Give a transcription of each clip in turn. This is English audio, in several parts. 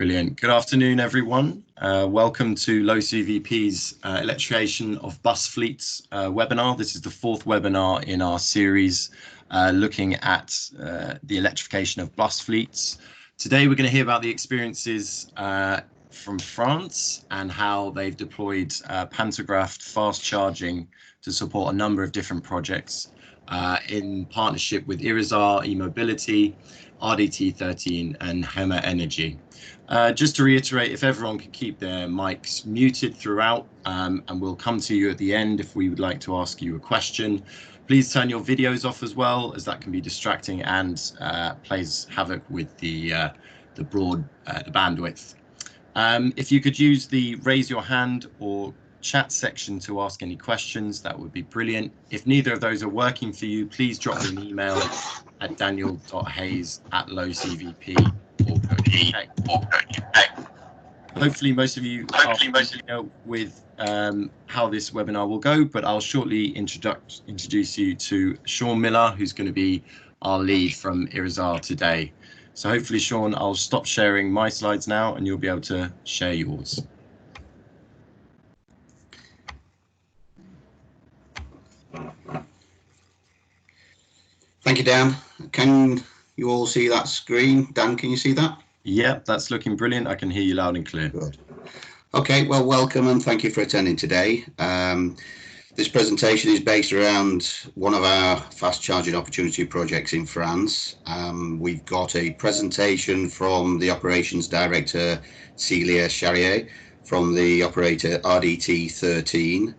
Brilliant. Good afternoon, everyone. Welcome to LowCVP's Electrification of Bus Fleets webinar. This is the fourth webinar in our series looking at the electrification of bus fleets. Today, we're going to hear about the experiences from France and how they've deployed pantographed fast charging to support a number of different projects in partnership with Irizar e-mobility, RDT13 and Jema Energy. Just to reiterate, if everyone could keep their mics muted throughout, and we'll come to you at the end if we would like to ask you a question. Please turn your videos off as well, as that can be distracting and plays havoc with the bandwidth. If you could use the raise your hand or chat section to ask any questions, that would be brilliant. If neither of those are working for you, please drop me an email at daniel.hayes@lowcvp.org.uk. Hopefully most of you are familiar with how this webinar will go, but I'll shortly introduce you to Sean Miller, who's going to be our lead from Irizar today. So hopefully, Sean, I'll stop sharing my slides now and you'll be able to share yours. Thank you, Dan. Can you all see that screen? Dan, can you see that? Yeah, that's looking brilliant. I can hear you loud and clear. Good. Okay, well, welcome and thank you for attending today. This presentation is based around one of our fast charging opportunity projects in France. We've got a presentation from the operations director, Celia Charrier, from the operator RDT13.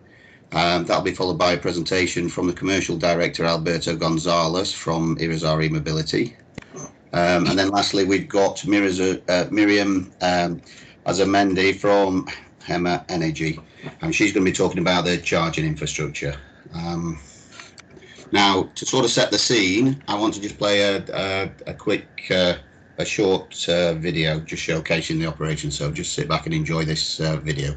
That'll be followed by a presentation from the commercial director, Alberto Gonzalez, from Irizar e-mobility. And then lastly, we've got Miriam Azamendi from Jema Energy, and she's going to be talking about the charging infrastructure. Now, to sort of set the scene, I want to just play a quick, a short video just showcasing the operation. So just sit back and enjoy this video.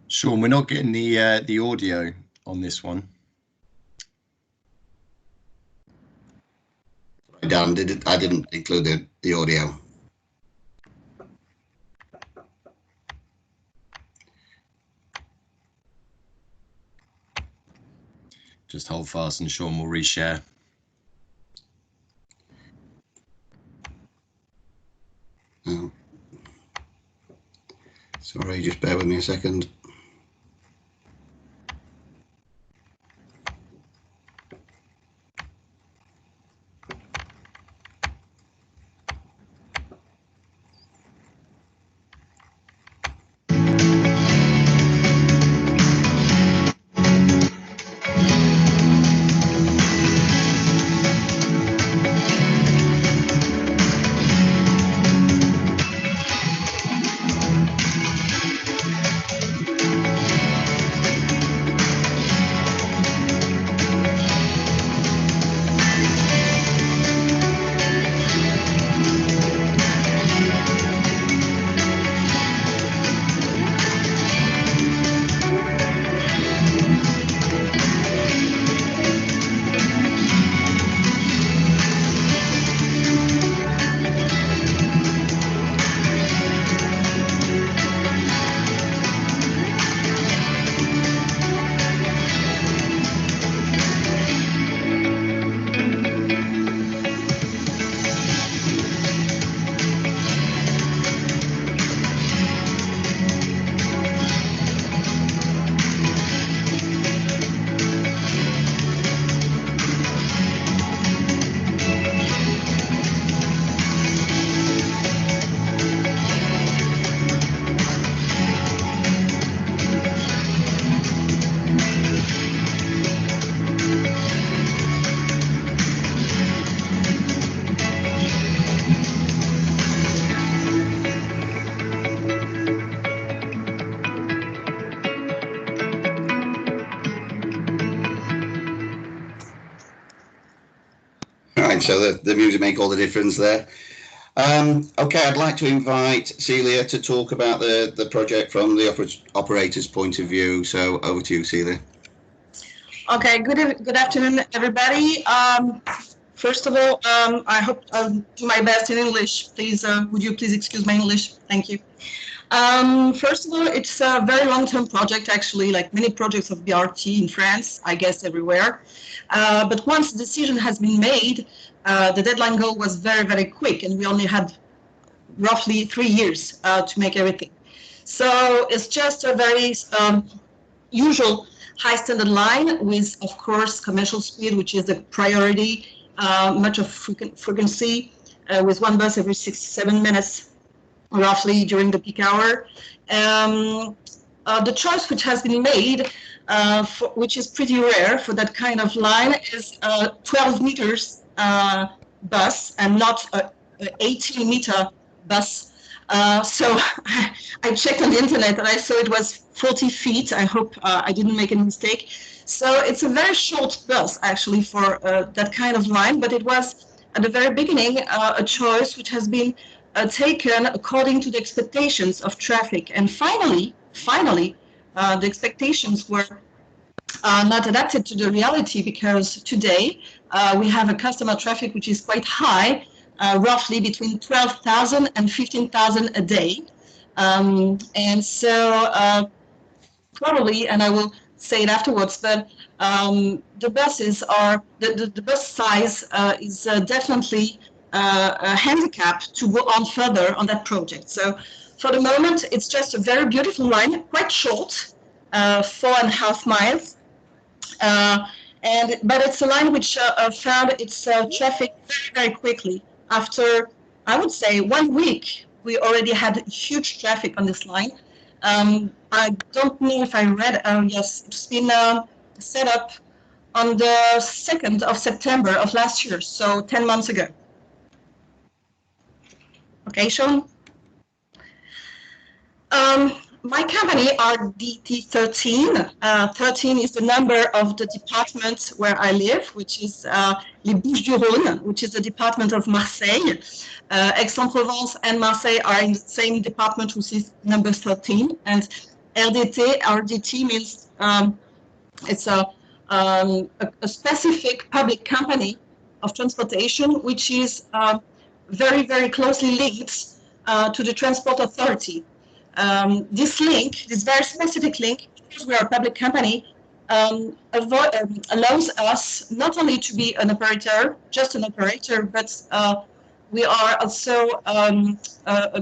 Sean, we're not getting the audio on this one. Dan, I didn't include the audio. Just hold fast and Sean will reshare. Oh. Sorry, just bear with me a second. So the music make all the difference there. Okay, I'd like to invite Celia to talk about the project from the operator's point of view. So over to you, Celia. Okay, good afternoon, everybody. First of all, I hope I'll do my best in English. Please, would you please excuse my English? Thank you. First of all, it's a very long-term project, actually, like many projects of BRT in France, I guess everywhere. But once the decision has been made, the deadline goal was very, very quick, and we only had roughly 3 years to make everything. So it's just a very usual high standard line with, of course, commercial speed, which is the priority, much of frequency, with one bus every 6-7 minutes, roughly during the peak hour. The choice which has been made, which is pretty rare for that kind of line, is a 12 meters bus and not a 18-meter bus. So I checked on the internet and I saw it was 40 feet. I hope I didn't make a mistake. So it's a very short bus, actually, for that kind of line, but it was at the very beginning a choice which has been taken according to the expectations of traffic. And finally, the expectations were not adapted to the reality, because today we have a customer traffic which is quite high, roughly between 12,000 and 15,000 a day. And so probably, and I will say it afterwards, but the buses are, the bus size is definitely a handicap to go on further on that project. So for the moment, it's just a very beautiful line, quite short, 4.5 miles. But it's a line which found its traffic very, very quickly. After, I would say, 1 week, we already had huge traffic on this line. I don't know if I read, yes, it's been set up on the 2nd of September of last year, so 10 months ago. Okay, Sean? My company, RDT13, 13 is the number of the department where I live, which is Les Bouches-du-Rhône, which is the department of Marseille. Aix-en-Provence and Marseille are in the same department, which is number 13. And RDT means it's a specific public company of transportation, which is very, very closely linked to the transport authority. This link, this very specific link, because we are a public company, allows us not only to be an operator, just an operator, but we are also a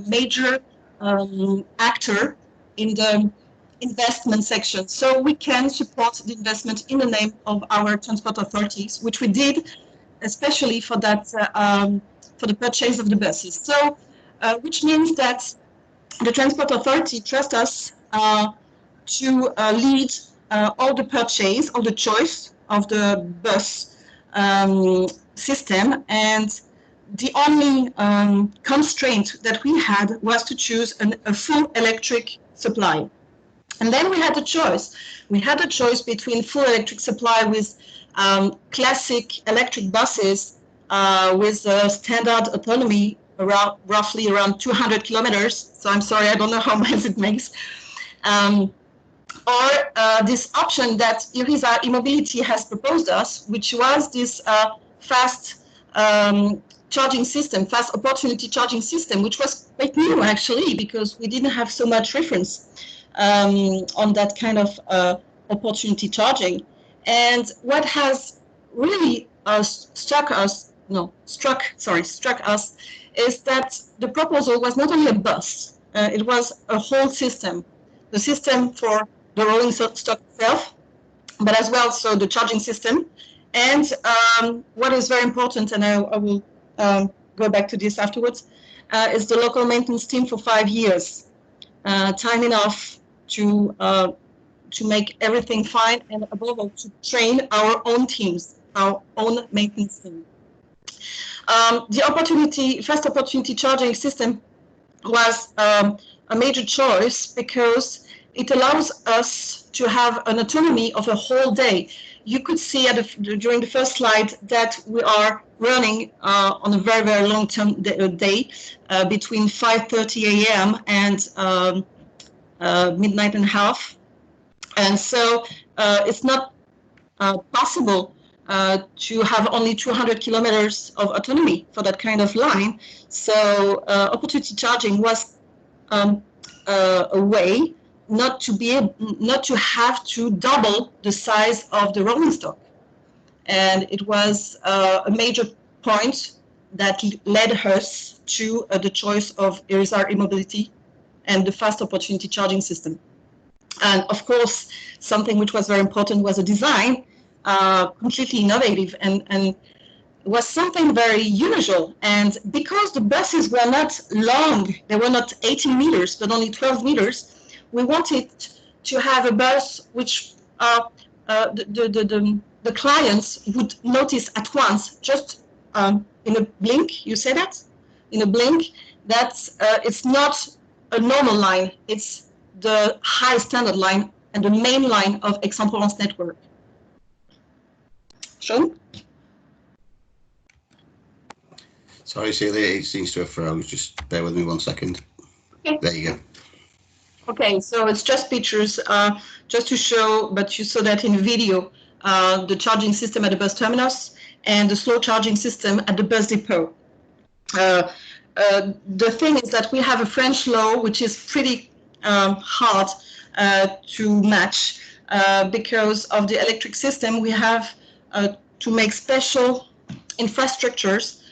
major actor in the investment section. So we can support the investment in the name of our transport authorities, which we did, especially for that for the purchase of the buses. So, which means that the transport authority trusts us to lead all the purchase, all the choice of the bus system, and the only constraint that we had was to choose a full electric supply. And then we had a choice. We had a choice between full electric supply with classic electric buses with a standard autonomy roughly around 200 kilometers. So I'm sorry, I don't know how miles it makes. Or this option that Irizar e-mobility has proposed us, which was this fast charging system, fast opportunity charging system, which was quite new actually, because we didn't have so much reference on that kind of opportunity charging. And what has really struck us is that the proposal was not only a bus, it was a whole system. The system for the rolling stock itself, but as well so the charging system. And what is very important, and I will go back to this afterwards, is the local maintenance team for 5 years. Time enough to make everything fine, and above all to train our own teams, our own maintenance team. The fast opportunity charging system was a major choice because it allows us to have an autonomy of a whole day. You could see during the first slide that we are running on a very, very long-term day between 5:30 a.m. and midnight and a half. And so it's not possible to have only 200 kilometers of autonomy for that kind of line. So opportunity charging was a way not to have to double the size of the rolling stock. And it was a major point that led us to the choice of Irizar e-mobility and the fast opportunity charging system. And of course, something which was very important was a design, completely innovative, and was something very unusual. And because the buses were not long, they were not 18 meters, but only 12 meters, we wanted to have a bus which the clients would notice at once, just in a blink, you say that? In a blink, that it's not a normal line, it's the high standard line and the main line of Aix-en-Provence network. Sean? Sorry, Celia, it seems to have froze. Just bear with me 1 second. Okay. There you go. Okay, so it's just pictures, just to show, but you saw that in video, the charging system at the bus terminus and the slow charging system at the bus depot. The thing is that we have a French law which is pretty hard to match because of the electric system. We have to make special infrastructures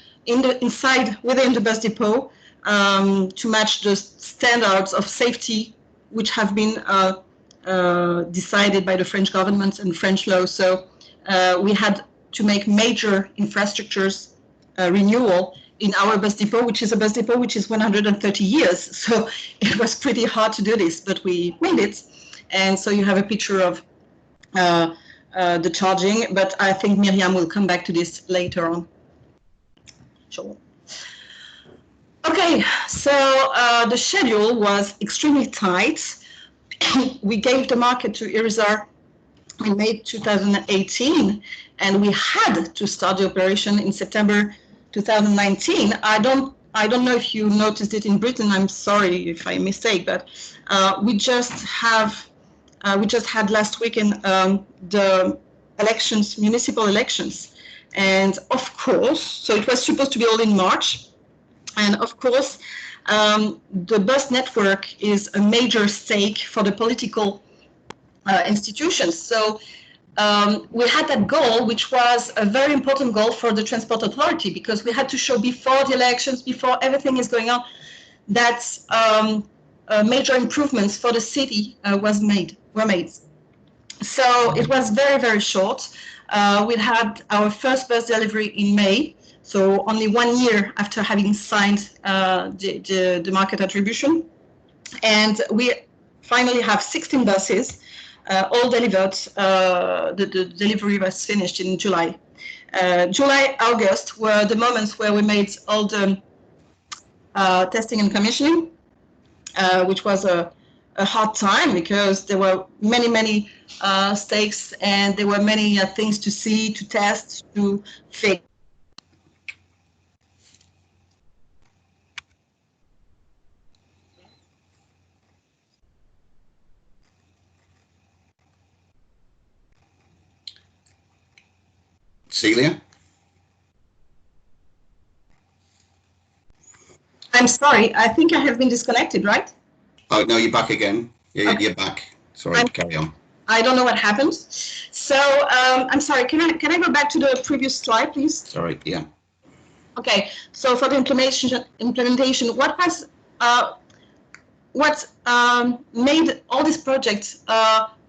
within the bus depot to match the standards of safety which have been decided by the French government and French law. So we had to make major infrastructures renewal in our bus depot, which is a bus depot which is 130 years. So it was pretty hard to do this, but we made it. And so you have a picture of the charging, but I think Miriam will come back to this later on. Sure. Okay, so the schedule was extremely tight. We gave the market to Irizar in May 2018, and we had to start the operation in September 2019. I don't know if you noticed it in Britain. I'm sorry if I mistake, but we just had last weekend the elections, municipal elections, and of course, so it was supposed to be all in March, and of course, the bus network is a major stake for the political institutions. So we had that goal, which was a very important goal for the Transport Authority, because we had to show before the elections, before everything is going on, that major improvements for the city were made. So it was very, very short. We had our first bus delivery in May, so only 1 year after having signed the market attribution. And we finally have 16 buses, all delivered. The delivery was finished in July. July, August were the moments where we made all the testing and commissioning, which was a hard time because there were many stakes and there were many things to see, to test, to fix. Celia? I'm sorry, I think I have been disconnected, right? Oh, no, you're back again. Yeah, Okay. You're back. Sorry, carry on. I don't know what happened. So I'm sorry, can I go back to the previous slide, please? Sorry, yeah. Okay, so for the implementation, what made all these projects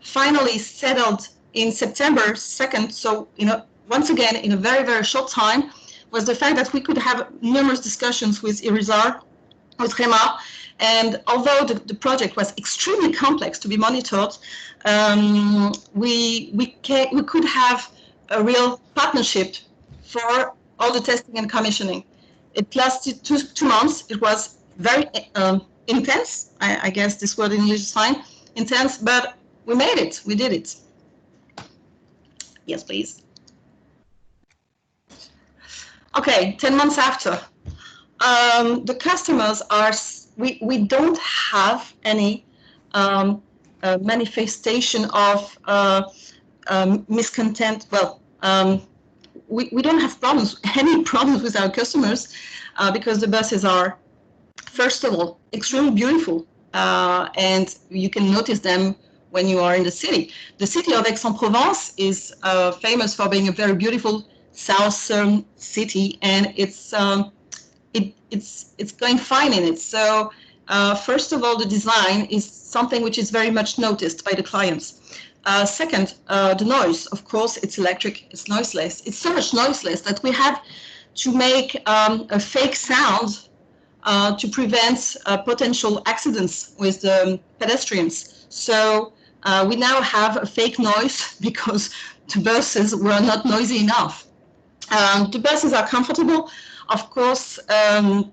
finally settled in September 2nd, so once again in a very, very short time, was the fact that we could have numerous discussions with Irizar, with Jema, and although the project was extremely complex to be monitored, we could have a real partnership for all the testing and commissioning. It lasted two months. It was very intense. I guess this word in English is fine, intense, but we made it. We did it. Yes, please. Okay, 10 months after. The customers are, we don't have any manifestation of miscontent. Well, we don't have any problems with our customers because the buses are, first of all, extremely beautiful, and you can notice them when you are in the city. The city of Aix-en-Provence is famous for being a very beautiful southern city, and it's going fine in it. So first of all, the design is something which is very much noticed by the clients. Second, the noise. Of course, it's electric, it's noiseless. It's so much noiseless that we had to make a fake sound to prevent potential accidents with the pedestrians. So we now have a fake noise because the buses were not noisy enough. The buses are comfortable. Of course, the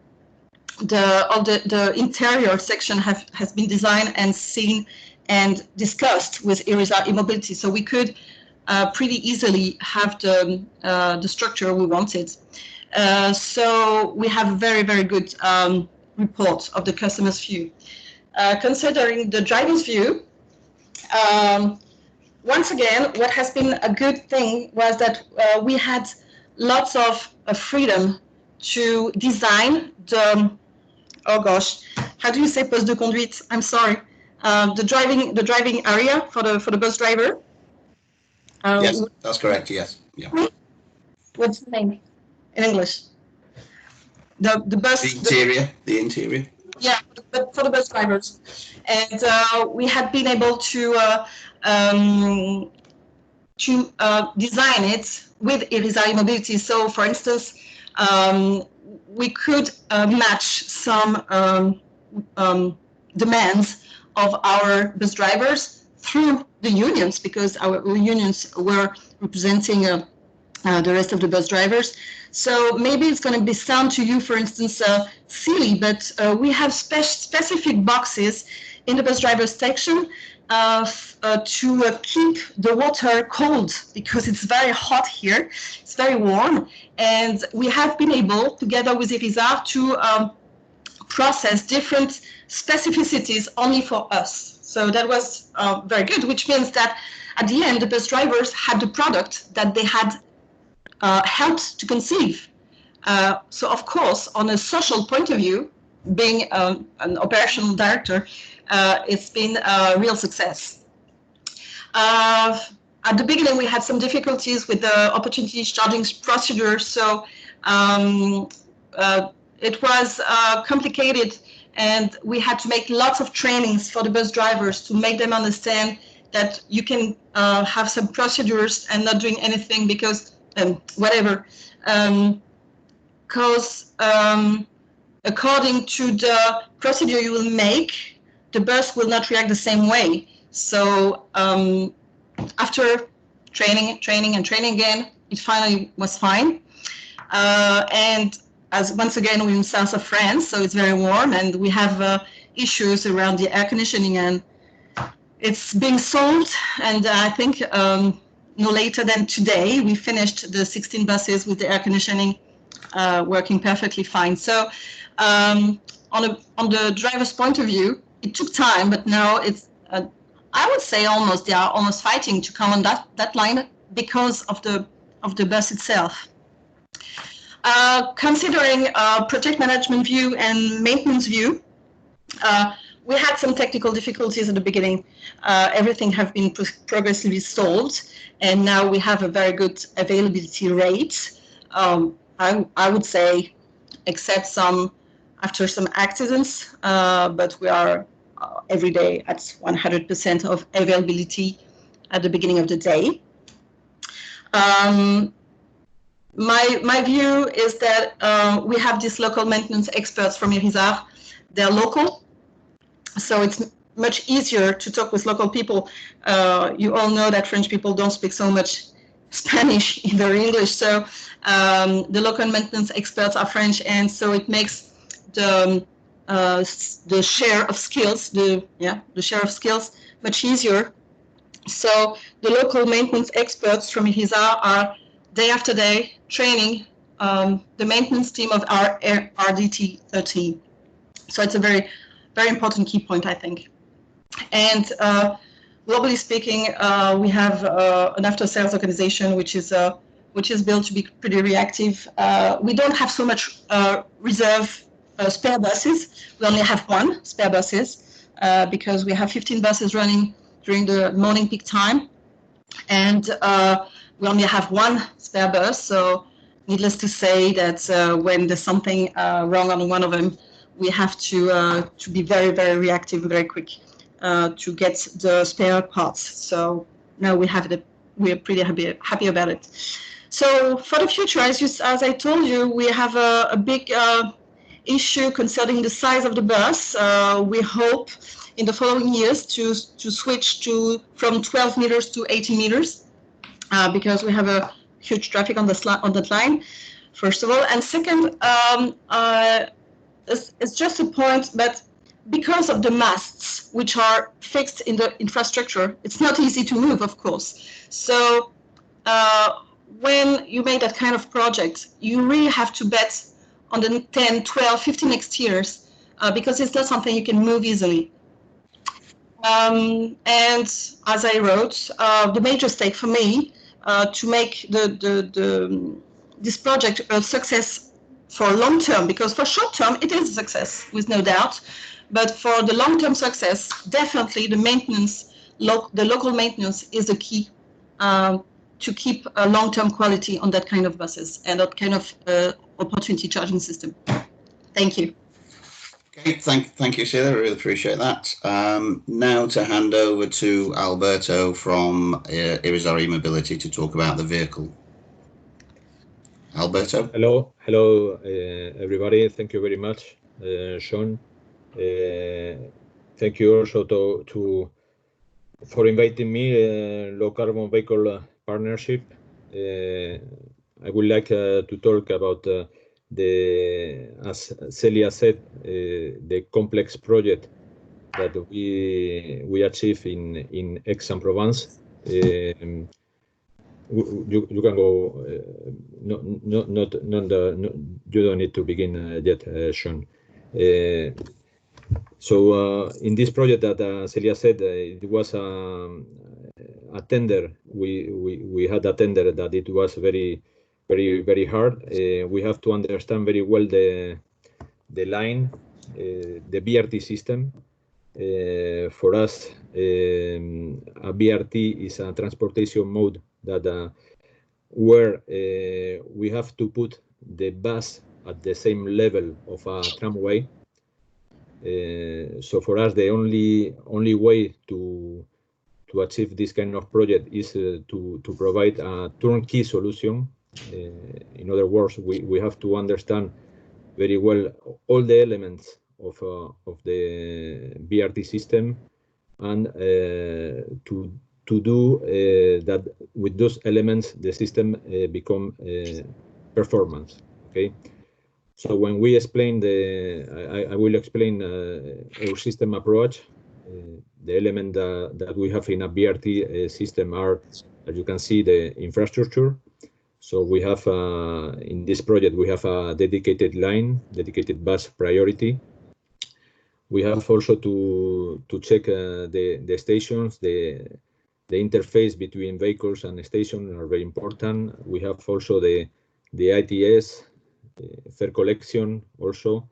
interior section has been designed and seen and discussed with Irizar e-mobility, so we could pretty easily have the structure we wanted. So we have a very, very good report of the customer's view. Considering the driver's view, once again, what has been a good thing was that we had lots of freedom to design the, oh gosh, how do you say poste de conduite? I'm sorry. The driving area for the bus driver. Yes, that's correct. Yes. Yeah. What's the name in English? The bus. The interior. Yeah, but for the bus drivers, and we had been able to design it with Irizar e-mobility. So, for instance, we could match some demands of our bus drivers through the unions, because our unions were representing the rest of the bus drivers. So maybe it's going to be sound to you, for instance, silly, but we have specific boxes in the bus driver section to keep the water cold, because it's very hot here, it's very warm, and we have been able, together with Irizar, to process different specificities only for us. So that was very good, which means that at the end, the bus drivers had the product that they had helped to conceive. So of course, on a social point of view, being an operational director, it's been a real success. At the beginning, we had some difficulties with the opportunity charging procedure, so it was complicated, and we had to make lots of trainings for the bus drivers to make them understand that you can have some procedures and not doing anything because whatever, because according to the procedure you will make, the bus will not react the same way. So after training again, it finally was fine. And as once again, we're in south of France, so it's very warm, and we have issues around the air conditioning, and it's being solved. And I think no later than today, we finished the 16 buses with the air conditioning working perfectly fine. So on the driver's point of view, it took time, but now it's, I would say almost, they are almost fighting to come on that line because of the bus itself. Considering project management view and maintenance view, we had some technical difficulties at the beginning. Everything have been progressively solved, and now we have a very good availability rate. I would say, except after some accidents, but we are every day at 100% of availability at the beginning of the day. My view is that we have these local maintenance experts from Irizar. They're local, so it's much easier to talk with local people. You all know that French people don't speak so much Spanish, either English, so the local maintenance experts are French, and so it makes the share of skills, the share of skills much easier. So the local maintenance experts from Irizar are day after day training the maintenance team of our RDT13. So it's a very, very important key point, I think. And globally speaking, we have an after-sales organization which is built to be pretty reactive. We don't have so much reserve spare buses. We only have one spare buses because we have 15 buses running during the morning peak time, and we only have one spare bus. So needless to say that when there's something wrong on one of them, we have to be very, very reactive, very quick to get the spare parts. So now we have it. We're pretty happy about it. So for the future, as I told you, we have a big issue concerning the size of the bus. We hope in the following years to switch from 12 meters to 18 meters because we have a huge traffic on that line, first of all. And second, it's just a point that because of the masts which are fixed in the infrastructure, it's not easy to move, of course. So when you make that kind of project, you really have to bet on the 10, 12, 15 next years because it's not something you can move easily. And as I wrote, the major stake for me to make this project a success for long term, because for short term it is a success with no doubt, but for the long term success, definitely the maintenance, the local maintenance is the key to keep a long term quality on that kind of buses and that kind of opportunity charging system. Thank you. Okay, thank you, Sheila. I really appreciate that. Now to hand over to Alberto from Irizar e-Mobility to talk about the vehicle. Alberto. Hello, everybody. Thank you very much, Sean. Thank you also for inviting me, Low Carbon Vehicle Partnership. I would like to talk about as Celia said, the complex project that we achieved in Aix-en-Provence. You can go. You don't need to begin yet, Sean. So in this project that Celia said, it was a tender. We had a tender that it was very hard. We have to understand very well the line, the BRT system. For us, a BRT is a transportation mode that where we have to put the bus at the same level of a tramway. So for us, the only way to achieve this kind of project is to provide a turnkey solution. In other words, we have to understand very well all the elements of the BRT system and to do that with those elements the system become performance. Okay. So when we explain I will explain our system approach. The element that we have in a BRT system are, as you can see, the infrastructure. So we have in this project we have a dedicated line, dedicated bus priority. We have also to check the stations, the interface between vehicles and stations are very important. We have also the ITS, fare collection also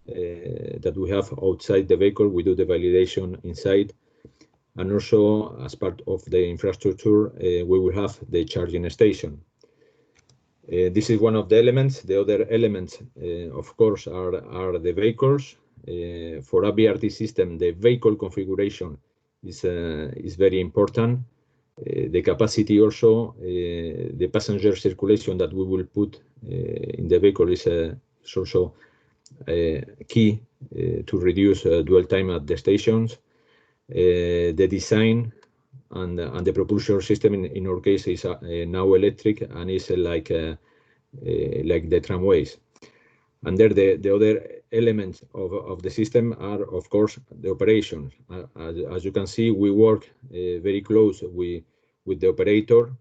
that we have outside the vehicle. We do the validation inside, and also as part of the infrastructure we will have the charging station. This is one of the elements. The other elements, of course, are the vehicles. For a BRT system, the vehicle configuration is very important. The capacity also, the passenger circulation that we will put in the vehicle is also key to reduce dwell time at the stations. The design and the propulsion system in our case is now electric and is like the tramways. And there, the other elements of the system are, of course, the operations. As you can see, we work very close with the operator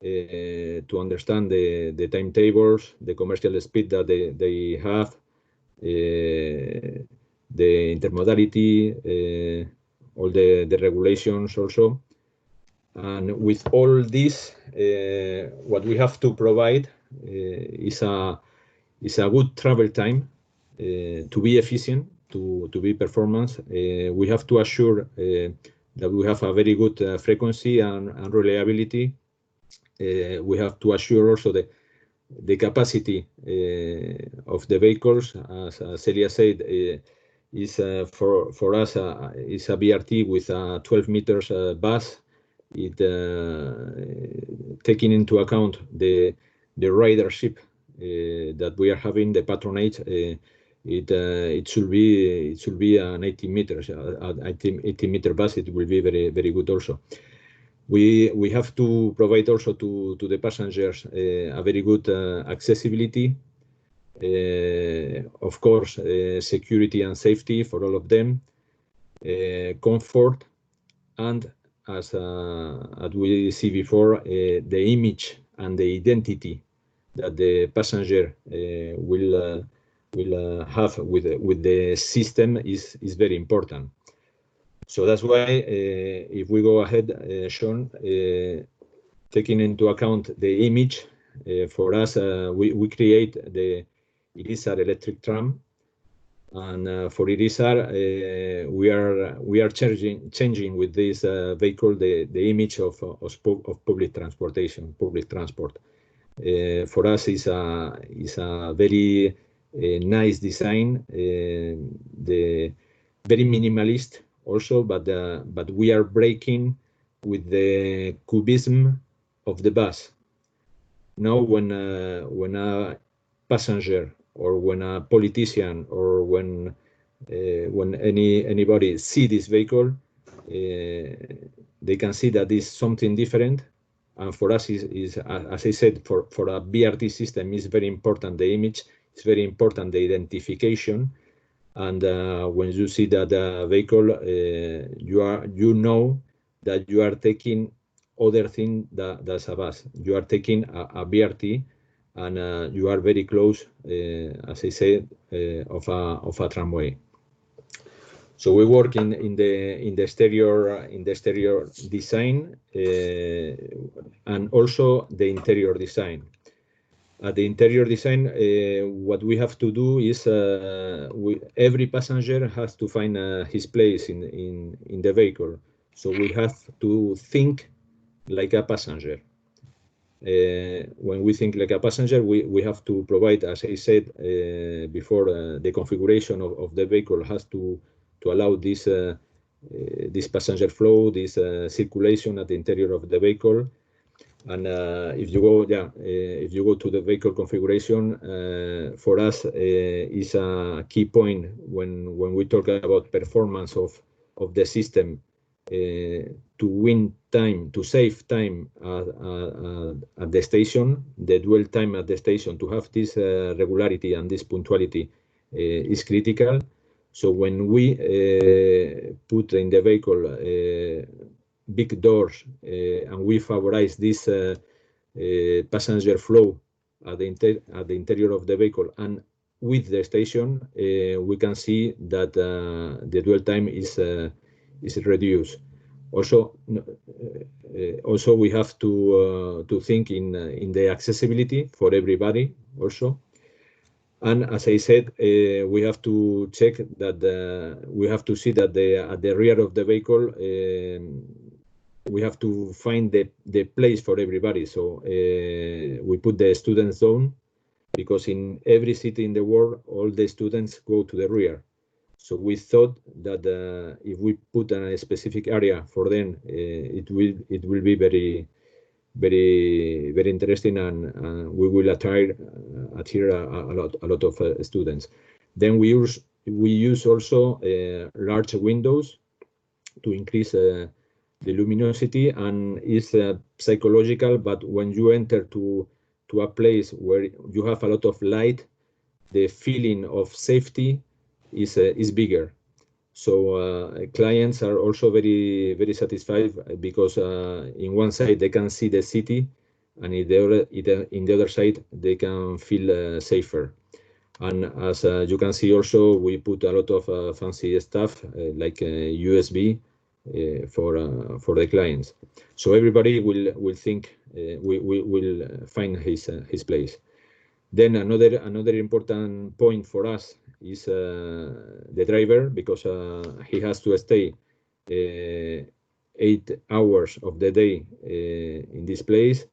to understand the timetables, the commercial speed that they have, the intermodality, all the regulations also. And with all this, what we have to provide is a good travel time to be efficient, to be performance. We have to assure that we have a very good frequency and reliability. We have to assure also the capacity of the vehicles. As Celia said, is for us is a BRT with a 12 meters bus. It taking into account the ridership that we are having, the patronage. It should be an 80 meters, 80 meter bus. It will be very good also. We have to provide also to the passengers a very good accessibility, of course, security and safety for all of them, comfort, and as we see before, the image and the identity that the passenger will have with the system is very important. So that's why if we go ahead, Sean, taking into account the image, for us, we create the Irizar electric tram, and for Irizar, we are changing with this vehicle the image of public transportation, public transport. For us, is a very nice design, the very minimalist also, but we are breaking with the cubism of the bus. Now, when a passenger or when a politician or when anybody see this vehicle, they can see that is something different. And for us, is as I said, for a BRT system, is very important the image. It's very important the identification. And when you see that vehicle, you know that you are taking other thing that's a bus. You are taking a BRT, and you are very close, as I said, of a tramway. So we work in the exterior design and also the interior design. At the interior design, what we have to do is every passenger has to find his place in the vehicle. So we have to think like a passenger. When we think like a passenger, we have to provide, as I said before, the configuration of the vehicle has to allow this passenger flow, this circulation at the interior of the vehicle. And if you go to the vehicle configuration, for us is a key point when we talk about performance of the system, to win time, to save time at the station, the dwell time at the station, to have this regularity and this punctuality is critical. So when we put in the vehicle big doors and we favorize this passenger flow at the interior of the vehicle and with the station, we can see that the dwell time is reduced. Also, we have to think in the accessibility for everybody also. And as I said, we have to check that we have to see that at the rear of the vehicle, we have to find the place for everybody. So we put the student zone, because in every city in the world, all the students go to the rear. So we thought that if we put a specific area for them, it will be very interesting, and we will attire a lot of students. Then we use also large windows to increase the luminosity, and it's psychological. But when you enter to a place where you have a lot of light, the feeling of safety is bigger. So clients are also very satisfied because in one side they can see the city, and in the other side they can feel safer. And as you can see, also we put a lot of fancy stuff like USB for the clients. So everybody will think will find his place. Then another important point for us is the driver, because he has to stay 8 hours of the day in this place.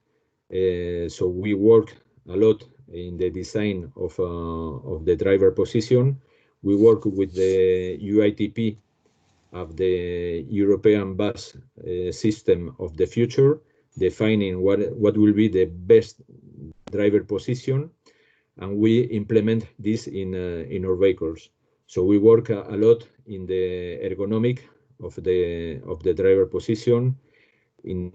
So we work a lot in the design of the driver position. We work with the UITP of the European bus system of the future, defining what will be the best driver position, and we implement this in our vehicles. So we work a lot in the ergonomic of the driver position, in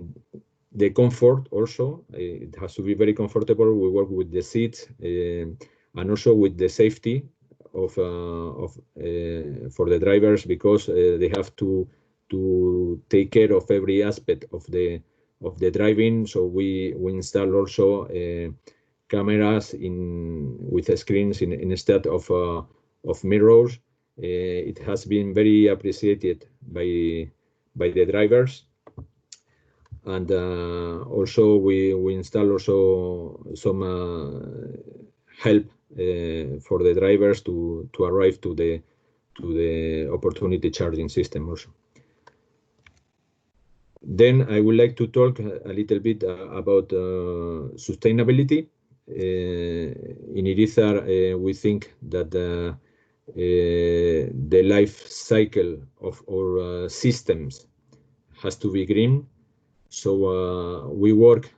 the comfort also. It has to be very comfortable. We work with the seats and also with the safety of for the drivers, because they have to take care of every aspect of the driving. So we install also cameras with screens instead of mirrors. It has been very appreciated by the drivers. And also we install also some help for the drivers to arrive to the opportunity charging system also. Then I would like to talk a little bit about sustainability. In Irizar, we think that the life cycle of our systems has to be green. So we work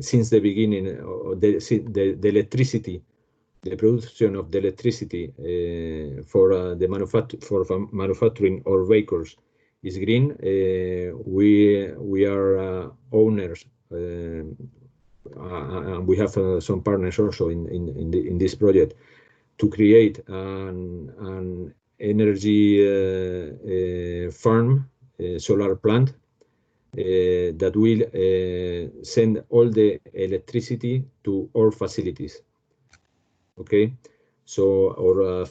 since the beginning, the electricity, the production of the electricity for manufacturing our vehicles is green. We are owners, and we have some partners also in this project to create an energy farm, solar plant that will send all the electricity to our facilities. Okay, so our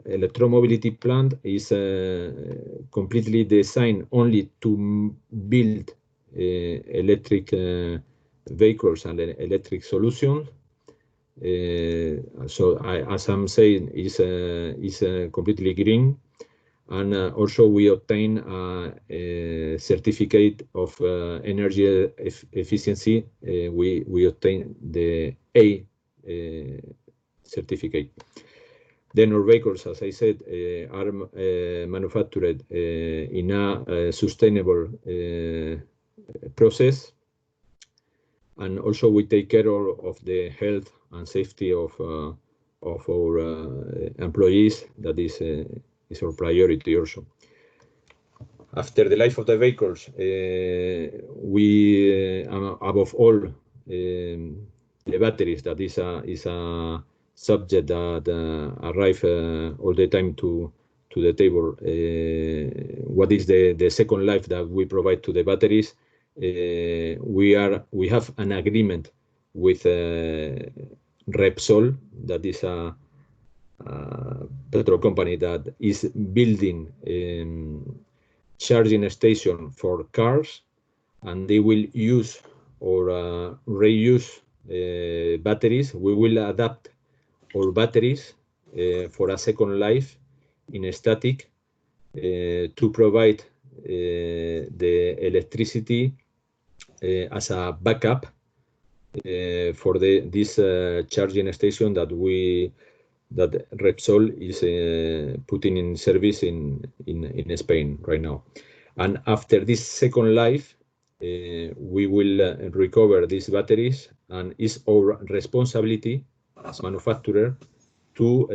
electromobility plant is completely designed only to build electric vehicles and electric solutions. So as I'm saying, is completely green. And also we obtain a certificate of energy efficiency. We obtain the A certificate. Then our vehicles, as I said, are manufactured in a sustainable process. And also we take care of the health and safety of our employees. That is our priority also. After the life of the vehicles, we above all the batteries. That is a subject that arrive all the time to the table. What is the second life that we provide to the batteries? We have an agreement with Repsol, that is a petrol company that is building charging station for cars, and they will use or reuse batteries. We will adapt our batteries for a second life in static to provide the electricity as a backup for this charging station that Repsol is putting in service in Spain right now. And after this second life, we will recover these batteries, and it's our responsibility as manufacturer to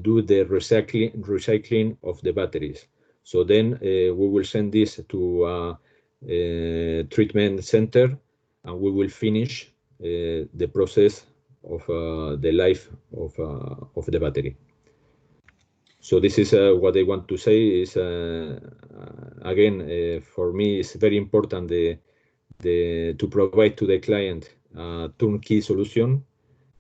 do the recycling of the batteries. So then we will send this to a treatment center, and we will finish the process the life of the battery. So this is what I want to say is again for me it's very important to provide to the client a turnkey solution,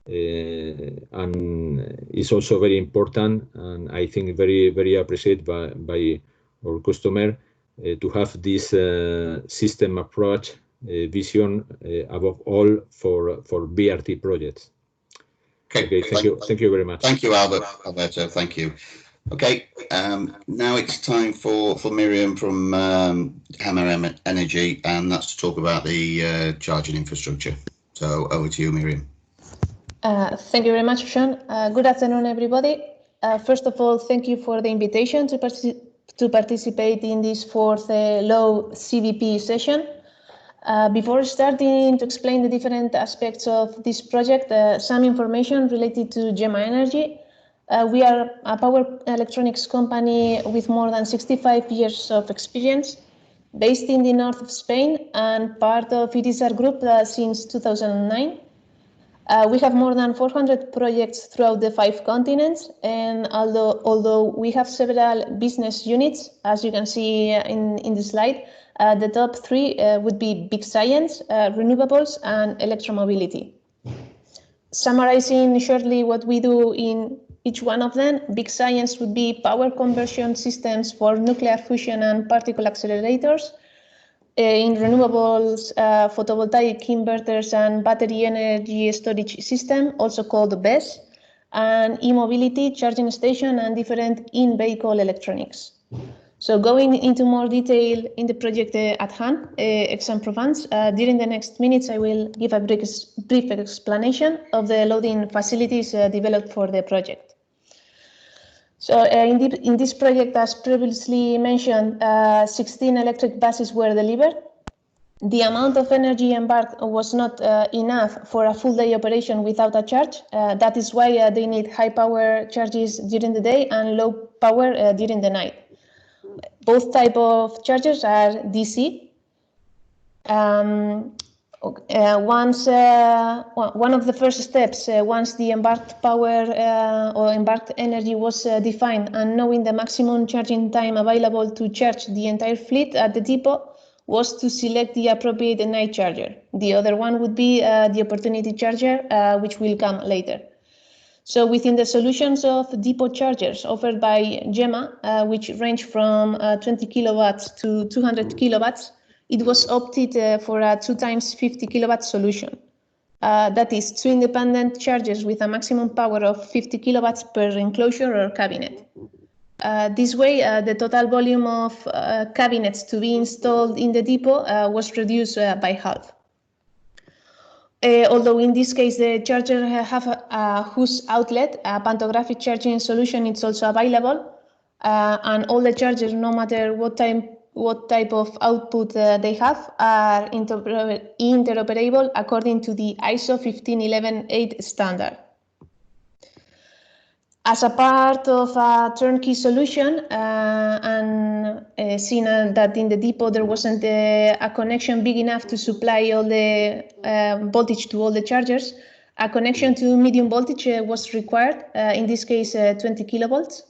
and it's also very important, and I think very appreciated by our customer to have this system approach vision above all for BRT projects. Okay, thank you very much. Thank you, Alberto. Thank you. Okay, now it's time for Miriam from Jema Energy, and that's to talk about the charging infrastructure. So over to you, Miriam. Thank you very much, Sean. Good afternoon, everybody. First of all, thank you for the invitation to participate in this fourth LowCVP session. Before starting to explain the different aspects of this project, some information related to Jema Energy. We are a power electronics company with more than 65 years of experience, based in the north of Spain and part of Irizar Group since 2009. We have more than 400 projects throughout the 5 continents, and although we have several business units, as you can see in the slide, the top 3 would be Big Science, Renewables, and Electromobility. Summarizing shortly what we do in each one of them, Big Science would be power conversion systems for nuclear fusion and particle accelerators. In renewables, photovoltaic inverters and battery energy storage system, also called BESS, and e-mobility, charging station, and different in-vehicle electronics. So going into more detail in the project at hand, Aix-en-Provence, during the next minutes, I will give a brief explanation of the loading facilities developed for the project. So in this project, as previously mentioned, 16 electric buses were delivered. The amount of energy embarked was not enough for a full day operation without a charge. That is why they need high power charges during the day and low power during the night. Both type of chargers are DC. One of the first steps, once the embarked power or embarked energy was defined and knowing the maximum charging time available to charge the entire fleet at the depot, was to select the appropriate night charger. The other one would be the opportunity charger, which will come later. So within the solutions of depot chargers offered by Jema, which range from 20 kilowatts to 200 kilowatts, it was opted for a 2 times 50 kilowatt solution. That is 2 independent chargers with a maximum power of 50 kilowatts per enclosure or cabinet. This way, the total volume of cabinets to be installed in the depot was reduced by half. Although in this case the charger have a whose outlet, a pantographic charging solution is also available, and all the chargers, no matter what type of output they have, are interoperable according to the ISO 15118 standard. As a part of a turnkey solution, and seeing that in the depot there wasn't a connection big enough to supply all the voltage to all the chargers, a connection to medium voltage was required, in this case 20 kilovolts.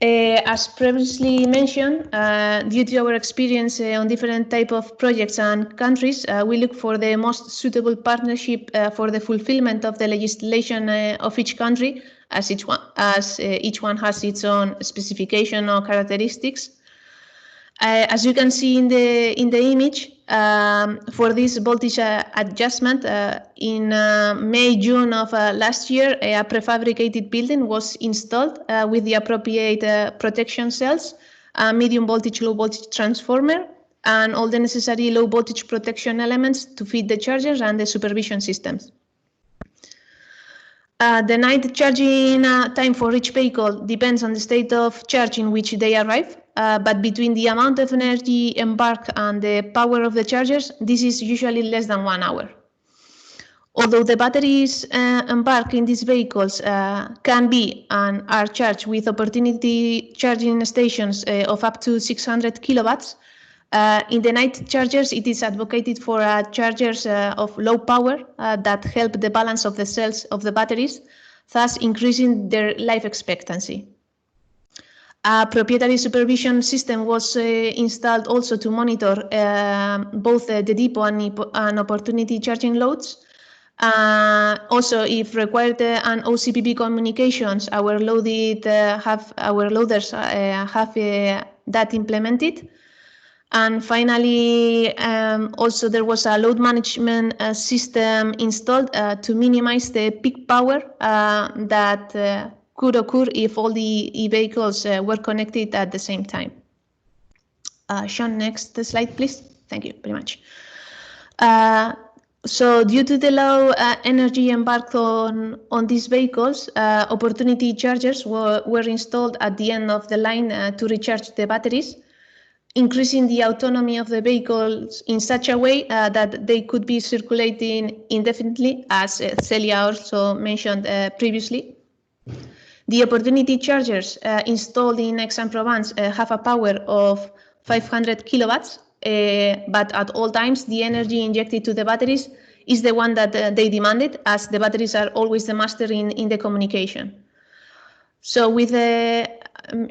As previously mentioned, due to our experience on different type of projects and countries, we look for the most suitable partnership for the fulfillment of the legislation of each country, as each one has its own specification or characteristics. As you can see in the image, for this voltage adjustment, in May-June of last year, a prefabricated building was installed with the appropriate protection cells, a medium voltage, low voltage transformer, and all the necessary low voltage protection elements to feed the chargers and the supervision systems. The night charging time for each vehicle depends on the state of charge in which they arrive, but between the amount of energy embarked and the power of the chargers, this is usually less than 1 hour. Although the batteries embarked in these vehicles can be and are charged with opportunity charging stations of up to 600 kilowatts, In the night chargers, it is advocated for chargers of low power that help the balance of the cells of the batteries, thus increasing their life expectancy. A proprietary supervision system was installed also to monitor both the depot and opportunity charging loads. Also, if required an LowCVP communications, our loaders have that implemented. And finally, also there was a load management system installed to minimize the peak power that could occur if all the e-vehicles were connected at the same time. Sean, next slide, please. Thank you very much. So due to the low energy embarked on these vehicles, opportunity chargers were installed at the end of the line to recharge the batteries, increasing the autonomy of the vehicles in such a way that they could be circulating indefinitely, as Celia also mentioned previously. The opportunity chargers installed in Aix-en-Provence have a power of 500 kilowatts, but at all times the energy injected to the batteries is the one that they demanded, as the batteries are always the master in the communication. So with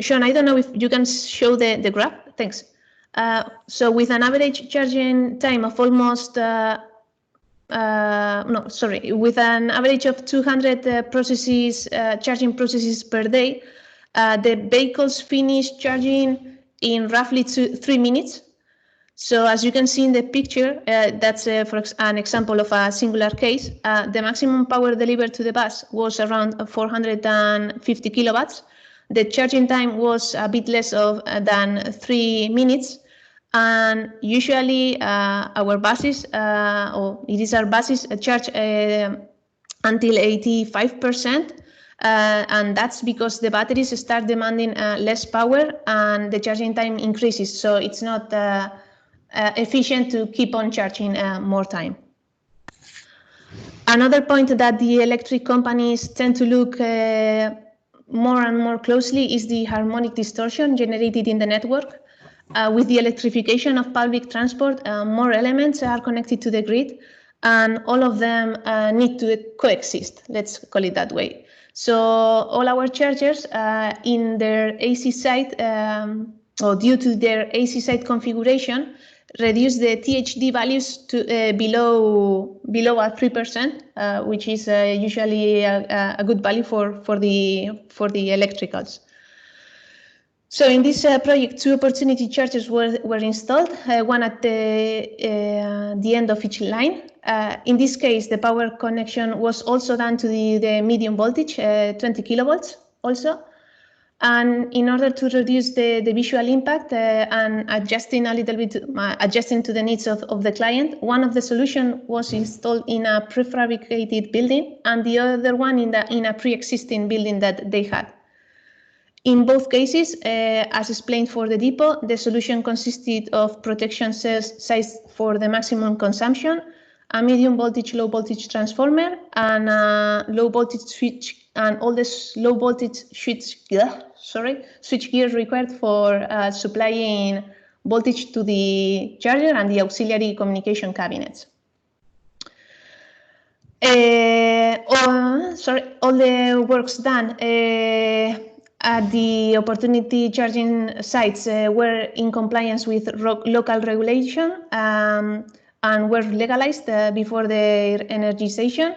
Sean, I don't know if you can show the graph. Thanks. So with an average charging time of almost with an average of 200 charging processes per day, the vehicles finish charging in roughly 3 minutes. So as you can see in the picture, that's for an example of a singular case. The maximum power delivered to the bus was around 450 kilowatts. The charging time was a bit less than 3 minutes. And usually our buses, or Irizar buses, charge until 85%. And that's because the batteries start demanding less power and the charging time increases. So it's not efficient to keep on charging more time. Another point that the electric companies tend to look more and more closely is the harmonic distortion generated in the network. With the electrification of public transport, more elements are connected to the grid, and all of them need to coexist, let's call it that way. So all our chargers in their AC side, or due to their AC side configuration, reduce the THD values to below at 3%, which is usually a good value for the electricals. So in this project, 2 opportunity chargers were installed, one at the end of each line. In this case, the power connection was also done to the medium voltage, 20 kilovolts also. And in order to reduce the visual impact and adjusting a little bit, adjusting to the needs of the client, one of the solutions was installed in a prefabricated building and the other one in a pre-existing building that they had. In both cases, as explained for the depot, the solution consisted of protection cells sized for the maximum consumption, a medium voltage, low voltage transformer, and a low voltage switch, and all this low voltage switch gear required for supplying voltage to the charger and the auxiliary communication cabinets. All the works done at the opportunity charging sites were in compliance with local regulation and were legalized before their energization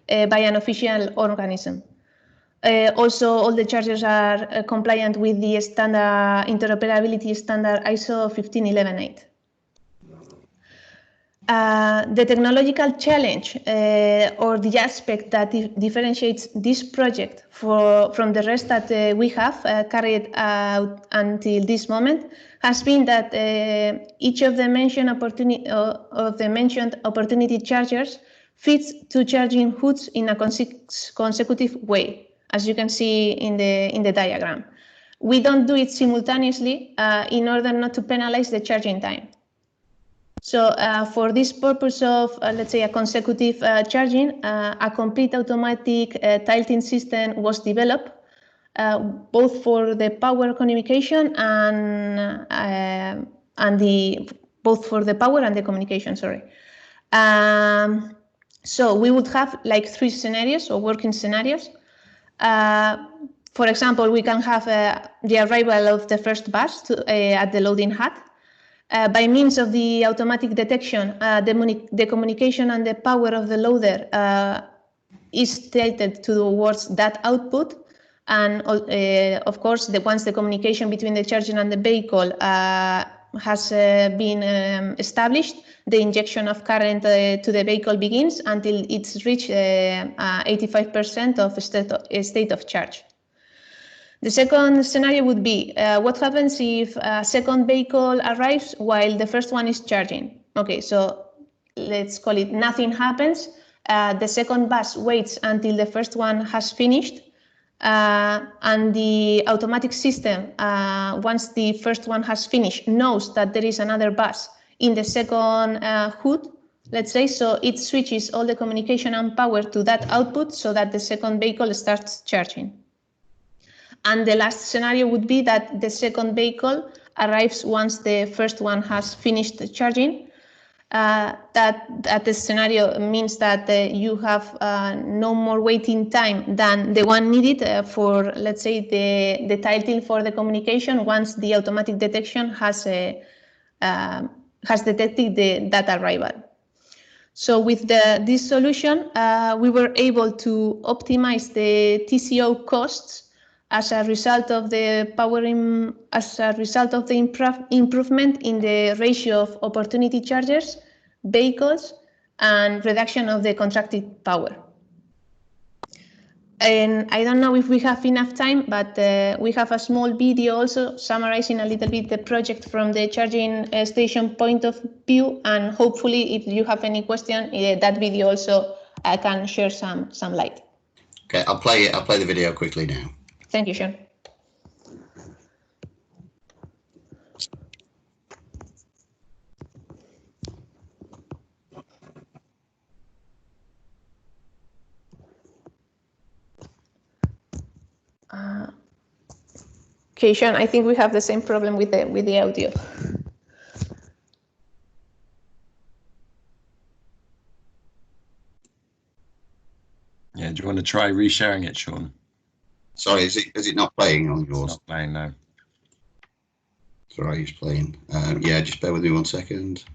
by an official organism. Also, all the chargers are compliant with the standard interoperability standard ISO 15118. The technological challenge or the aspect that differentiates this project from the rest that we have carried out until this moment has been that each of the mentioned opportunity chargers fits 2 charging hoods in a consecutive way, as you can see in the diagram. We don't do it simultaneously in order not to penalize the charging time. So for this purpose of, let's say, a consecutive charging, a complete automatic tilting system was developed, both for the power communication and and both for the power and the communication. Sorry. So we would have like 3 scenarios or working scenarios. For example, we can have the arrival of the first bus at the loading hut. By means of the automatic detection, the communication and the power of the loader is tilted towards that output. And of course, once the communication between the charger and the vehicle has been established, the injection of current to the vehicle begins until it's reached 85% of state of charge. The second scenario would be what happens if a second vehicle arrives while the first one is charging. Okay, so let's call it nothing happens. The second bus waits until the first one has finished, and the automatic system, once the first one has finished, knows that there is another bus in the second hood, let's say, so it switches all the communication and power to that output so that the second vehicle starts charging. And the last scenario would be that the second vehicle arrives once the first one has finished charging. That the scenario means that you have no more waiting time than the one needed for, let's say, the title for the communication once the automatic detection has detected that arrival. So with this solution, we were able to optimize the TCO costs as a result of the improvement in the ratio of opportunity chargers, vehicles, and reduction of the contracted power. And I don't know if we have enough time, but we have a small video also summarizing a little bit the project from the charging station point of view. And hopefully, if you have any question, that video also can share some light. Okay, I'll play it. I'll play the video quickly now. Thank you, Sean. Okay, Sean, I think we have the same problem with the audio. Yeah, do you want to try resharing it, Sean? Sorry, is it not playing on yours? It's not playing, no. Sorry, he's playing. Yeah, just bear with me 1 second.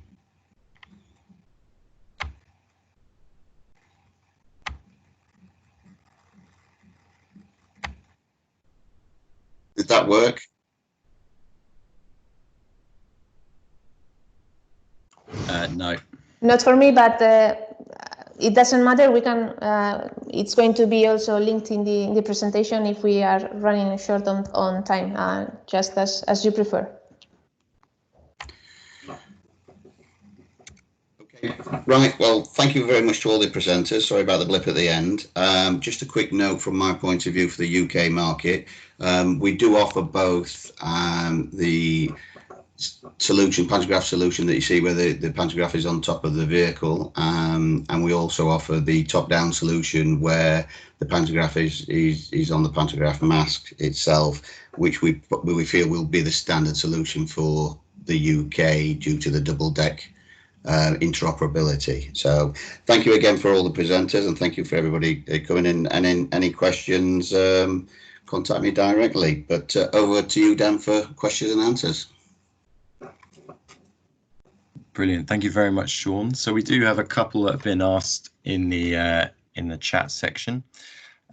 Did that work? No. Not for me, but it doesn't matter. We can. It's going to be also linked in the presentation if we are running short on time, just as you prefer. Okay. Right. Well, thank you very much to all the presenters. Sorry about the blip at the end. Just a quick note from my point of view for the UK market. We do offer both the pantograph solution that you see where the pantograph is on top of the vehicle, and we also offer the top-down solution where the pantograph is on the pantograph mask itself, which we feel will be the standard solution for the UK due to the double deck interoperability. So thank you again for all the presenters, and thank you for everybody coming in, and any questions, contact me directly. But over to you, Dan, for questions and answers. Brilliant. Thank you very much, Sean. So we do have a couple that have been asked in the chat section.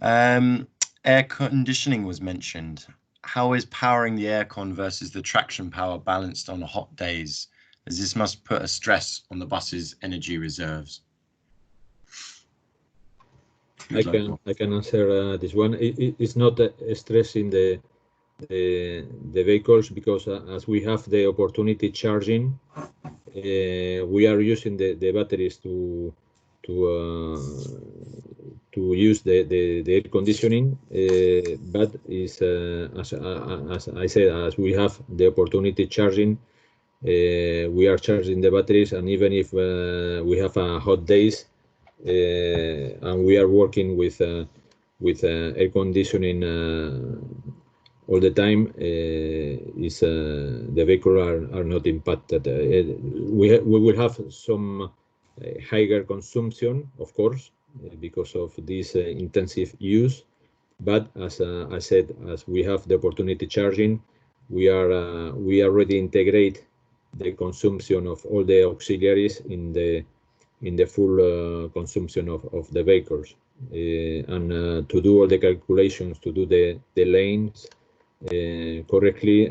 Air conditioning was mentioned. How is powering the aircon versus the traction power balanced on hot days, as this must put a stress on the bus's energy reserves? I can answer this one. It's not a stress in the vehicles, because as we have the opportunity charging, we are using the batteries to use the air conditioning, but is as I said, as we have the opportunity charging, we are charging the batteries, and even if we have hot days and we are working with air conditioning all the time, the vehicle are not impacted. We will have some higher consumption, of course, because of this intensive use. But as I said, as we have the opportunity charging, we already integrate the consumption of all the auxiliaries in the full consumption of the vehicles, and to do all the calculations, to do the lanes correctly,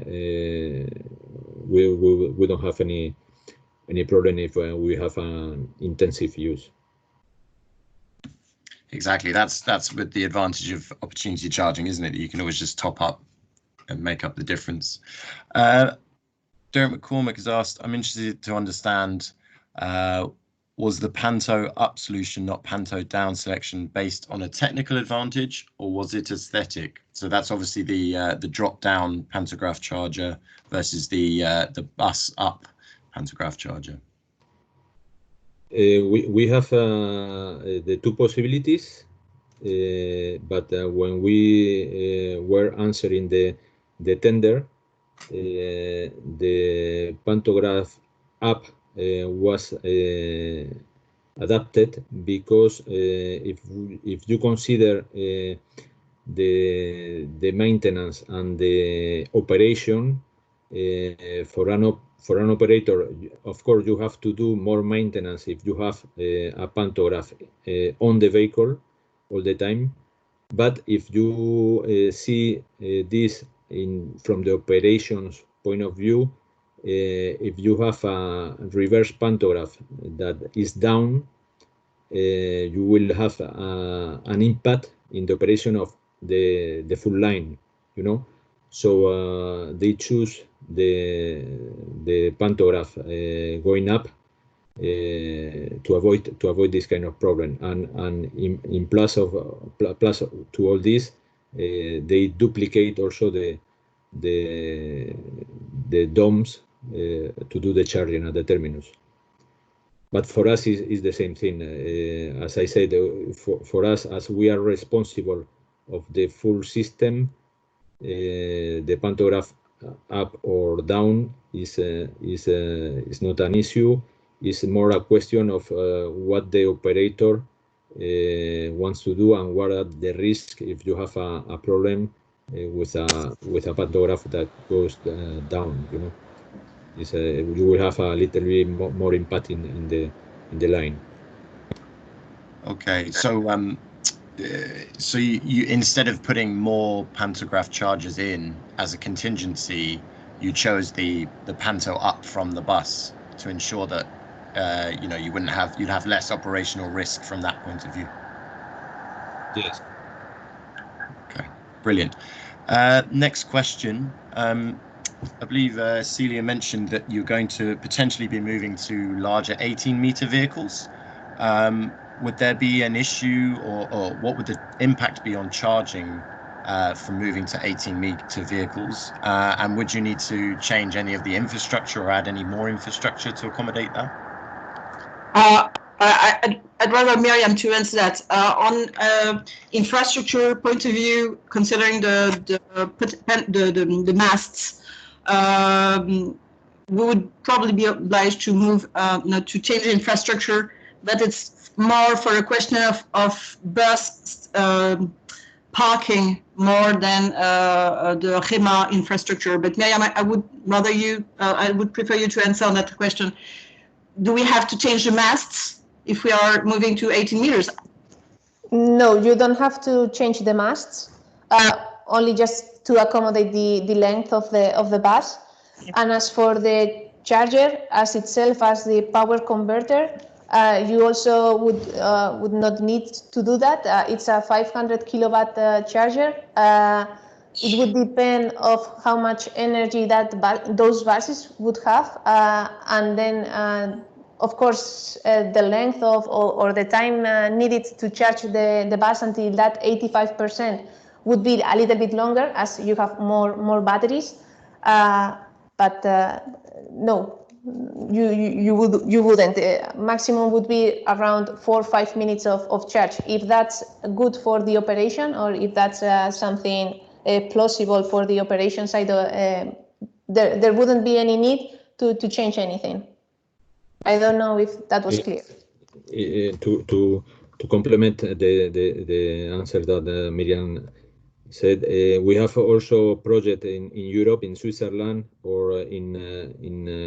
we don't have any problem if we have an intensive use. Exactly. That's with the advantage of opportunity charging, isn't it? You can always just top up and make up the difference. Derek McCormick has asked, I'm interested to understand, was the Panto up solution, not Panto down selection, based on a technical advantage, or was it aesthetic? So that's obviously the drop down pantograph charger versus the bus up pantograph charger. We have the two possibilities, but when we were answering the tender, the pantograph up was adapted because if you consider the maintenance and the operation for an operator, of course you have to do more maintenance if you have a pantograph on the vehicle all the time. But if you see this from the operations point of view, if you have a reverse pantograph that is down, you will have an impact in the operation of the full line, you know. So they choose the pantograph going up to avoid this kind of problem. And in plus to all this, they duplicate also the DOMs to do the charging at the terminus. But for us, is the same thing. As I said, for us, as we are responsible of the full system, the pantograph up or down is not an issue. It's more a question of what the operator wants to do and what are the risks if you have a problem with a pantograph that goes down. You know, you will have a little bit more impact in the line. Okay, so so you instead of putting more pantograph chargers in as a contingency, you chose the panto up from the bus to ensure that you know, you'd have less operational risk from that point of view. Yes. Okay, brilliant. Next question. I believe Celia mentioned that you're going to potentially be moving to larger 18-meter vehicles. Would there be an issue, or what would the impact be on charging from moving to 18-meter vehicles? And would you need to change any of the infrastructure or add any more infrastructure to accommodate that? I'd rather Miriam to answer that. On infrastructure point of view, considering the masts, we would probably be obliged to move, to change the infrastructure, but it's more for a question of bus parking more than the Jema infrastructure. But Miriam, I would prefer you to answer on that question. Do we have to change the masts if we are moving to 18 meters? No, you don't have to change the masts, only just to accommodate the length of the bus. Yep. And as for the charger as itself, as the power converter, you also would not need to do that. It's a 500 kilowatt charger. It would depend of how much energy that those buses would have, and then of course the length of or the time needed to charge the bus until that 85% would be a little bit longer as you have more batteries. But no, you wouldn't. Maximum would be around 4 or 5 minutes of charge. If that's good for the operation, or if that's something plausible for the operation side, there wouldn't be any need to change anything. I don't know if that was clear. To complement the answer that Miriam said, we have also a project in Europe, in Switzerland, or in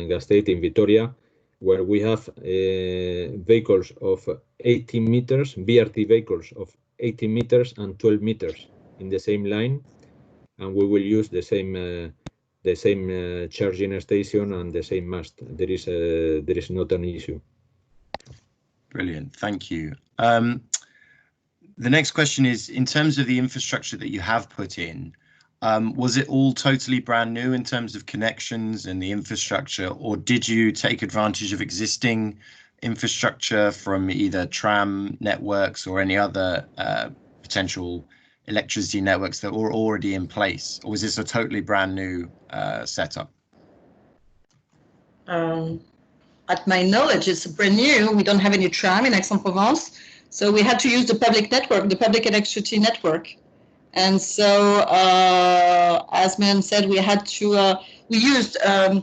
Gasteiz, in Vitoria, where we have vehicles of 18 meters, BRT vehicles of 18 meters and 12 meters in the same line, and we will use the same charging station and the same mast. There is not an issue. Brilliant, thank you. The next question is, in terms of the infrastructure that you have put in, was it all totally brand new in terms of connections and the infrastructure, or did you take advantage of existing infrastructure from either tram networks or any other potential electricity networks that were already in place, or was this a totally brand new setup? At my knowledge, it's brand new. We don't have any tram in Aix-en-Provence, so we had to use the public network, the public electricity network. And so, as Miriam said, we had to, we used a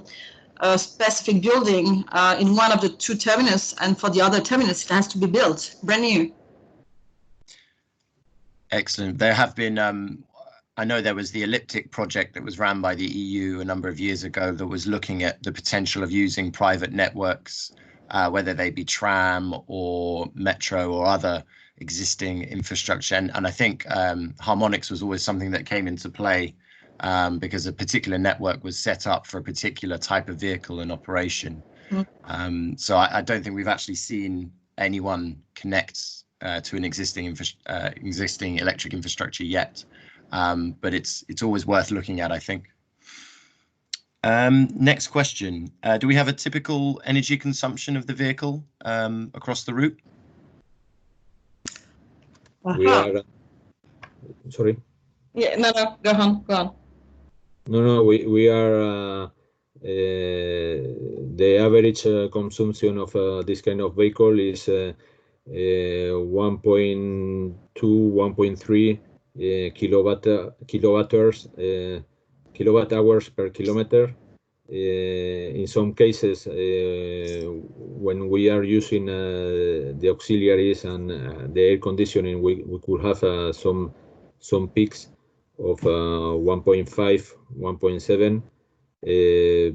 specific building in one of the two terminus, and for the other terminus, it has to be built, brand new. Excellent. There have been, I know there was the Elliptic project that was ran by the EU a number of years ago that was looking at the potential of using private networks, whether they be tram or metro or other existing infrastructure. And I think harmonics was always something that came into play because a particular network was set up for a particular type of vehicle and operation. So I don't think we've actually seen anyone connect to an existing electric infrastructure yet. But it's always worth looking at, I think. Next question. Do we have a typical energy consumption of the vehicle across the route? We are, sorry? Yeah, no, go on. No, we are, the average consumption of this kind of vehicle is 1.2, 1.3 kilowatt hours per kilometer. In some cases, when we are using the auxiliaries and the air conditioning, we could have some peaks of 1.5, 1.7,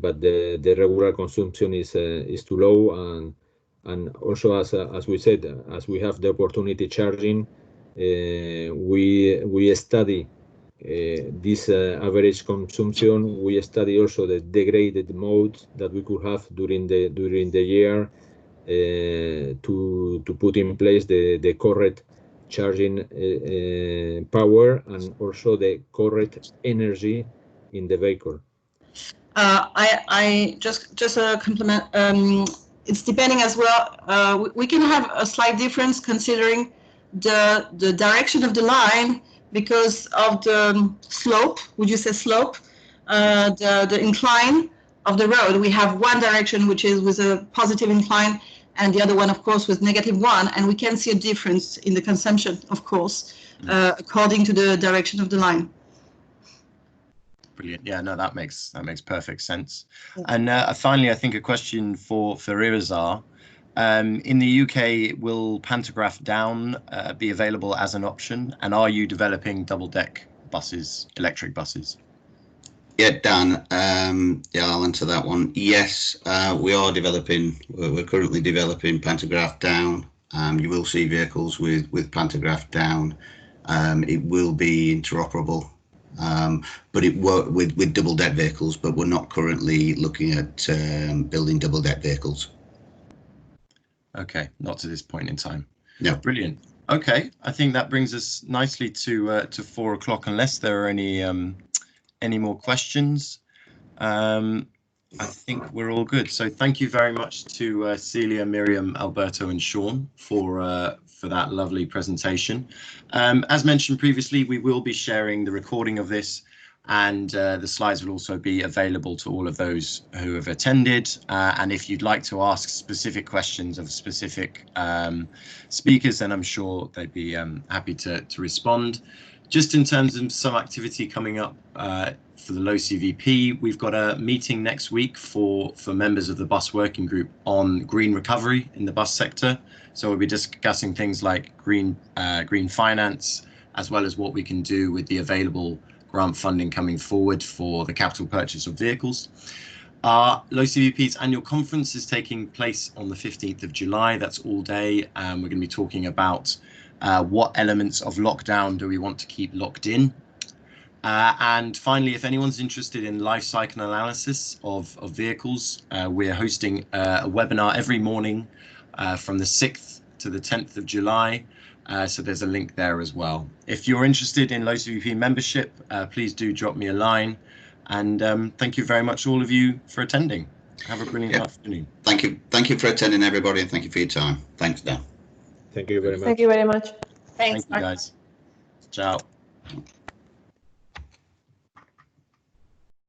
but the regular consumption is too low. And also, as we said, as we have the opportunity charging, we study this average consumption. We study also the degraded modes that we could have during the year to put in place the correct charging power and also the correct energy in the vehicle. I just a compliment. It's depending as well. We can have a slight difference considering the direction of the line because of the slope. Would you say slope? The incline of the road. We have one direction which is with a positive incline, and the other one, of course, with -1. And we can see a difference in the consumption, of course, according to the direction of the line. Brilliant. Yeah, no, that makes perfect sense. And finally, I think a question for Irizar. In the UK, will pantograph down be available as an option? And are you developing double-deck buses, electric buses? Yeah, Dan, yeah, I'll answer that one. Yes, we are developing, we're currently developing pantograph down. You will see vehicles with pantograph down. It will be interoperable. But it work with double-deck vehicles, but we're not currently looking at building double-deck vehicles. Okay, not to this point in time. No. Brilliant. Okay, I think that brings us nicely to 4 o'clock. Unless there are any more questions, I think we're all good. So thank you very much to Celia, Miriam, Alberto, and Sean for that lovely presentation. As mentioned previously, we will be sharing the recording of this, and the slides will also be available to all of those who have attended. And if you'd like to ask specific questions of specific speakers, then I'm sure they'd be happy to respond. Just in terms of some activity coming up for the LowCVP, we've got a meeting next week for members of the bus working group on green recovery in the bus sector. So we'll be discussing things like green finance, as well as what we can do with the available grant funding coming forward for the capital purchase of vehicles. Our LowCVP's annual conference is taking place on the 15th of July. That's all day. We're going to be talking about what elements of lockdown do we want to keep locked in. And finally, if anyone's interested in life cycle analysis of vehicles, we're hosting a webinar every morning from the 6th to the 10th of July. So there's a link there as well. If you're interested in LowCVP membership, please do drop me a line. And thank you very much, all of you, for attending. Have a brilliant afternoon. Thank you. Thank you for attending, everybody, and thank you for your time. Thanks, Dan. Thank you very much. Thank you very much. Thanks. Thank you, guys. Ciao.